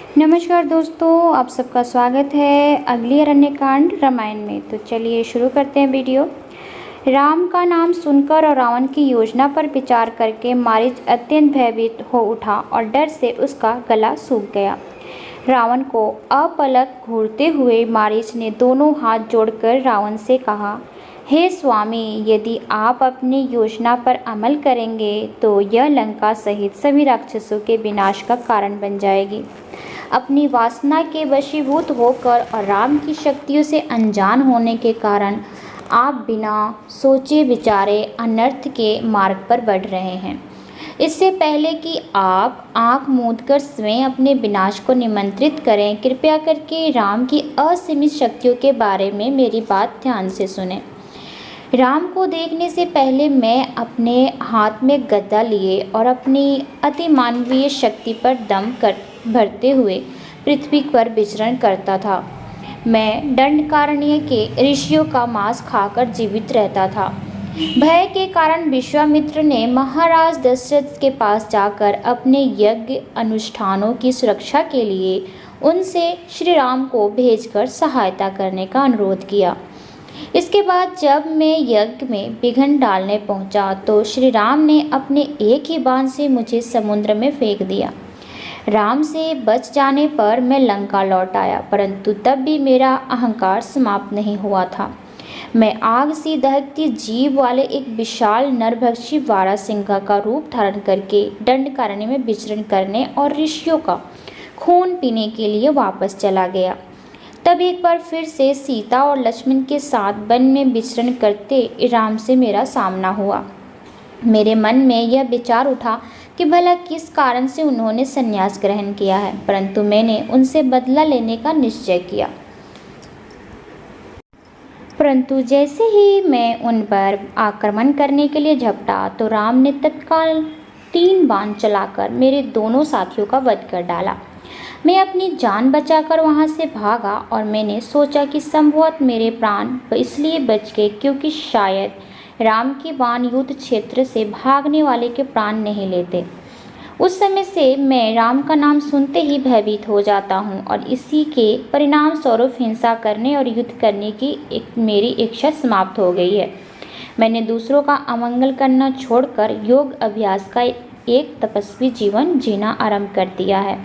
नमस्कार दोस्तों, आप सबका स्वागत है अगली अरण्यकांड रामायण में। तो चलिए शुरू करते हैं वीडियो। राम का नाम सुनकर और रावण की योजना पर विचार करके मारीच अत्यंत भयभीत हो उठा और डर से उसका गला सूख गया। रावण को अपलक घूरते हुए मारीच ने दोनों हाथ जोड़कर रावण से कहा, हे स्वामी, यदि आप अपनी योजना पर अमल करेंगे तो यह लंका सहित सभी राक्षसों के विनाश का कारण बन जाएगी। अपनी वासना के वशीभूत होकर और राम की शक्तियों से अनजान होने के कारण आप बिना सोचे विचारे अनर्थ के मार्ग पर बढ़ रहे हैं। इससे पहले कि आप आंख मूंदकर स्वयं अपने विनाश को निमंत्रित करें, कृपया करके राम की असीमित शक्तियों के बारे में मेरी बात ध्यान से सुनें। राम को देखने से पहले मैं अपने हाथ में गदा लिए और अपनी अतिमानवीय शक्ति पर दम भरते हुए पृथ्वी पर विचरण करता था। मैं दंडकारण्य के ऋषियों का मांस खाकर जीवित रहता था। भय के कारण विश्वामित्र ने महाराज दशरथ के पास जाकर अपने यज्ञ अनुष्ठानों की सुरक्षा के लिए उनसे श्री राम को भेजकर सहायता करने का अनुरोध किया। इसके बाद जब मैं यज्ञ में विघ्न डालने पहुंचा तो श्री राम ने अपने एक ही बाण से मुझे समुद्र में फेंक दिया। राम से बच जाने पर मैं लंका लौट आया, परंतु तब भी मेरा अहंकार समाप्त नहीं हुआ था। मैं आग सी दहकती जीभ वाले एक विशाल नरभक्षी वारासिंह का रूप धारण करके दंडकारण्य में विचरण करने और ऋषियों का खून पीने के लिए वापस चला गया। तब एक बार फिर से सीता और लक्ष्मण के साथ वन में विचरण करते राम से मेरा सामना हुआ। मेरे मन में यह विचार उठा कि भला किस कारण से उन्होंने संन्यास ग्रहण किया है, परंतु मैंने उनसे बदला लेने का निश्चय किया। परंतु जैसे ही मैं उन पर आक्रमण करने के लिए झपटा तो राम ने तत्काल 3 बाण चलाकर मेरे दोनों साथियों का वध कर डाला। मैं अपनी जान बचाकर वहां से भागा और मैंने सोचा कि संभवतः मेरे प्राण इसलिए बच गए क्योंकि शायद राम के बाण युद्ध क्षेत्र से भागने वाले के प्राण नहीं लेते। उस समय से मैं राम का नाम सुनते ही भयभीत हो जाता हूँ और इसी के परिणाम स्वरूप हिंसा करने और युद्ध करने की मेरी इच्छा समाप्त हो गई है। मैंने दूसरों का अमंगल करना छोड़कर योग अभ्यास का एक तपस्वी जीवन जीना आरंभ कर दिया है,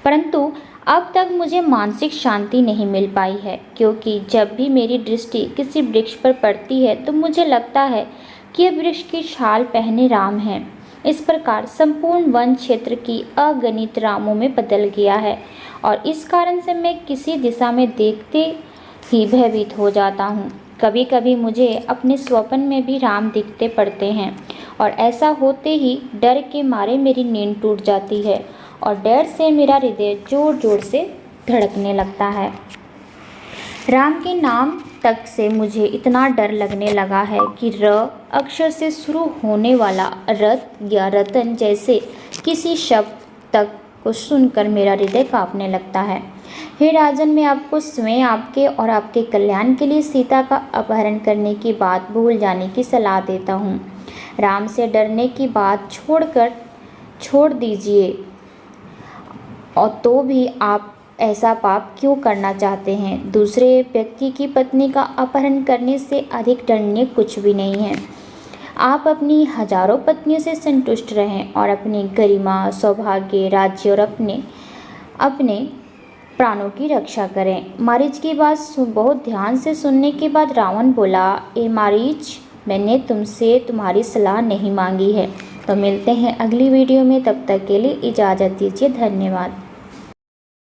परंतु अब तक मुझे मानसिक शांति नहीं मिल पाई है, क्योंकि जब भी मेरी दृष्टि किसी वृक्ष पर पड़ती है तो मुझे लगता है कि यह वृक्ष की छाल पहने राम हैं। इस प्रकार संपूर्ण वन क्षेत्र की अगणित रामों में बदल गया है और इस कारण से मैं किसी दिशा में देखते ही भयभीत हो जाता हूँ। कभी कभी मुझे अपने स्वप्न में भी राम दिखते पड़ते हैं और ऐसा होते ही डर के मारे मेरी नींद टूट जाती है और डर से मेरा हृदय जोर जोर से धड़कने लगता है। राम के नाम तक से मुझे इतना डर लगने लगा है कि र अक्षर से शुरू होने वाला रत या रतन जैसे किसी शब्द तक को सुनकर मेरा हृदय कांपने लगता है। हे राजन, मैं आपको स्वयं आपके और आपके कल्याण के लिए सीता का अपहरण करने की बात भूल जाने की सलाह देता हूँ। राम से डरने की बात छोड़ दीजिए, और तो भी आप ऐसा पाप क्यों करना चाहते हैं? दूसरे व्यक्ति की पत्नी का अपहरण करने से अधिक दंडनीय कुछ भी नहीं है। आप अपनी हजारों पत्नियों से संतुष्ट रहें और अपनी गरिमा, सौभाग्य, राज्य और अपने प्राणों की रक्षा करें। मारीच की बात बहुत ध्यान से सुनने के बाद रावण बोला, ए मारीच, मैंने तुमसे तुम्हारी सलाह नहीं मांगी है। तो मिलते हैं अगली वीडियो में, तब तक के लिए इजाज़त दीजिए। धन्यवाद।